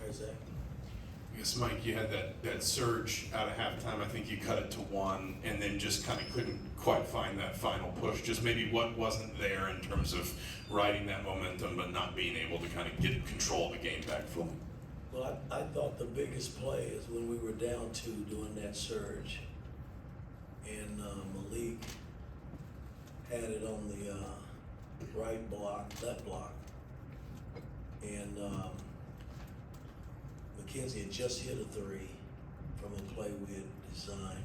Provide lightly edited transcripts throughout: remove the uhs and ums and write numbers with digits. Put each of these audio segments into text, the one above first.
Isaiah? I guess, Mike, you had that surge out of halftime. I think you cut it to 1 and then just kind of couldn't quite find that final push. Just maybe what wasn't there in terms of riding that momentum but not being able to kind of get control of the game back fully. Well, I thought the biggest play is when we were down 2 doing that surge, and Malik had it on the right block, left block, and McKenzie had just hit a 3 from a play we had designed,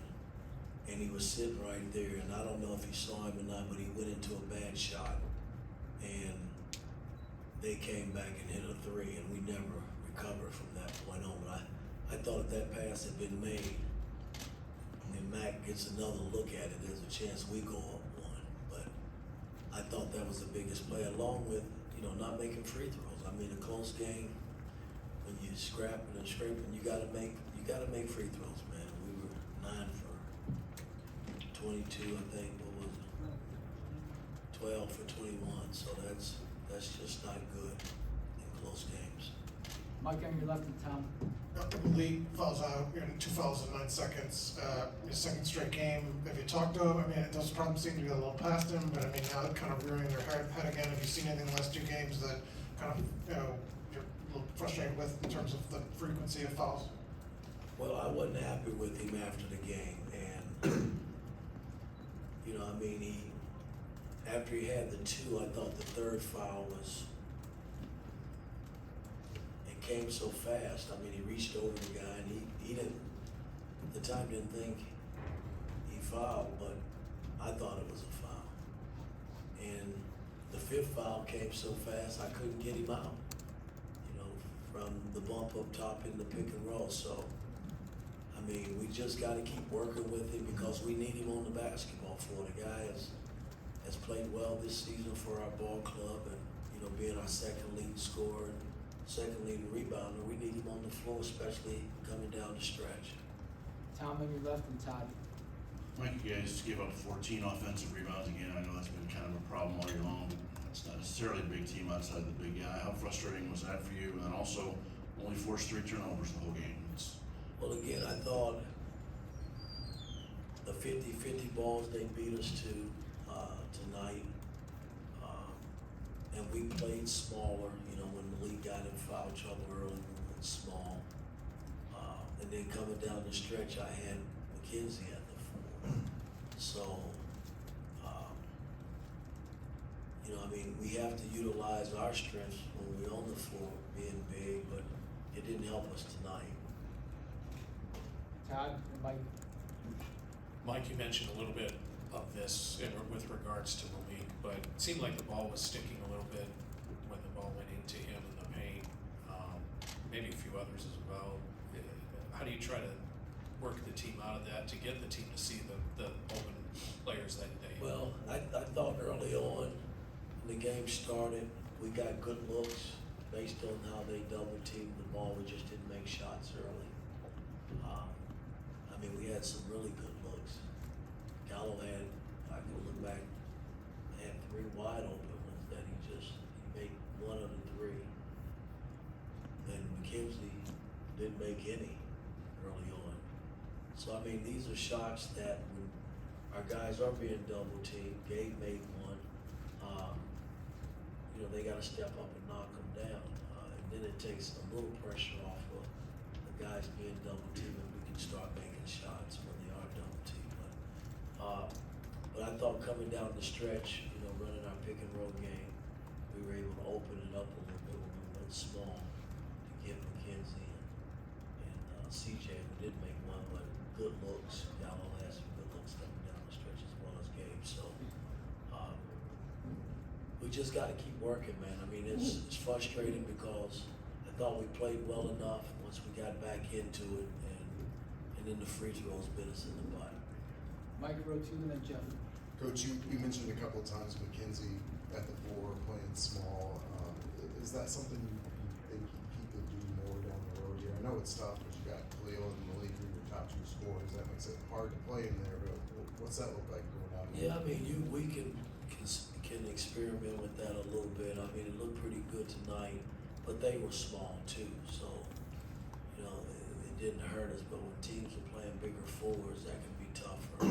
and he was sitting right there, and I don't know if he saw him or not, but he went into a bad shot, and they came back and hit a 3, and we never recovered from that point on. But I thought if that pass had been made and Mac gets another look at it, there's a chance we go up 1. But I thought that was the biggest play, along with, not making free throws. I mean, a close game, when you scrapping and scraping, you gotta make free throws, man. We were 9 for 22, I think. What was it? 12 for 21. So that's just not good in close games. Mike, on your left and Tom. Malik fouls out, 2 fouls in 9 seconds, his second straight game. Have you talked to him? I mean, those problems seem to be a little past him, but I mean, now they're kind of rearing their head again. Have you seen anything in the last 2 games that kind of, you're a little frustrated with in terms of the frequency of fouls? Well, I wasn't happy with him after the game, and after he had the 2, I thought the 3rd foul it came so fast. I mean, he reached over the guy, and he didn't, at the time, didn't think he fouled, but I thought it was a foul. And the 5th foul came so fast, I couldn't get him out, from the bump up top in the pick and roll. So, I mean, we just got to keep working with him because we need him on the basketball floor. The guy has played well this season for our ball club, and being our second leading scorer and second leading rebounder, we need him on the floor, especially coming down the stretch. Tom, on your left and Todd. Mike, you guys give up 14 offensive rebounds again. I know that's been kind of a problem all year long. It's not necessarily a big team outside the big guy. How frustrating was that for you? And then also only forced 3 turnovers the whole game. Well, again, I thought the 50-50 balls they beat us to tonight, and we played smaller. When Malik got in foul trouble early, we went small. And then coming down the stretch, I had McKenzie at the 4. So, we have to utilize our strengths when we're on the floor, being big, but it didn't help us tonight. Todd and Mike. Mike, you mentioned a little bit of this with regards to Malik, but it seemed like the ball was sticking a little bit when the ball went into him in the paint. Maybe a few others as well. How do you try to work the team out of that to get the team to see the open players that they? Well, I thought early on, when the game started, we got good looks based on how they double teamed the ball. We just didn't make shots early. We had some really good looks. Gallo had, I can look back, had 3 wide open ones that he made 1 of the 3. And McKenzie didn't make any early on. So, these are shots that when our guys are being double teamed, Gabe made 1, they got to step up and knock them down. And then it takes a little pressure off of the guys being double teamed, and we can start making shots when they are double teamed. But I thought coming down the stretch, running our pick and roll game, we were able to open it up a little bit when we went small to get McKenzie and CJ, who did make 1, but good looks. Gallo has some good looks coming down the stretch as well as Gabe. So we just got to keep working, man. It's frustrating because I thought we played well enough once we got back into it, and then the free throws bit us in the butt. Mike, row 2 and then Jeff. Coach, you mentioned a couple of times McKenzie at the 4 playing small. Is that something you think he could do more down the road here? I know it's tough because you got Khalil and Malik, who are your top 2 scorers. That makes it hard to play in there. But what's that look like going down? Yeah, we can experiment with that a little bit. It looked pretty good tonight, but they were small too. So didn't hurt us, but when teams are playing bigger forwards, that can be tough for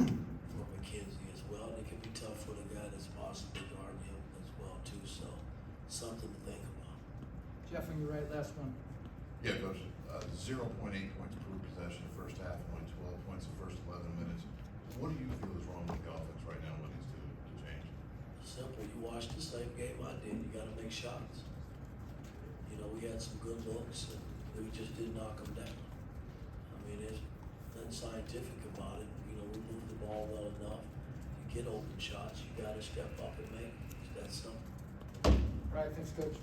McKenzie as well. And it can be tough for the guy that's possibly guarding him as well too. So something to think about. Jeff, on your right, last one. Yeah, Coach, 0.8 points per possession the first half, only 12 points the first 11 minutes. What do you feel is wrong with the offense right now? What needs to change? Simple. You watched the same game I did. You got to make shots. You know, we had some good looks, and we just didn't knock them down. I mean, there's nothing scientific about it. You know, we moved the ball well enough. You get open shots, you got to step up and make them. It's that simple. All right, thanks, Coach.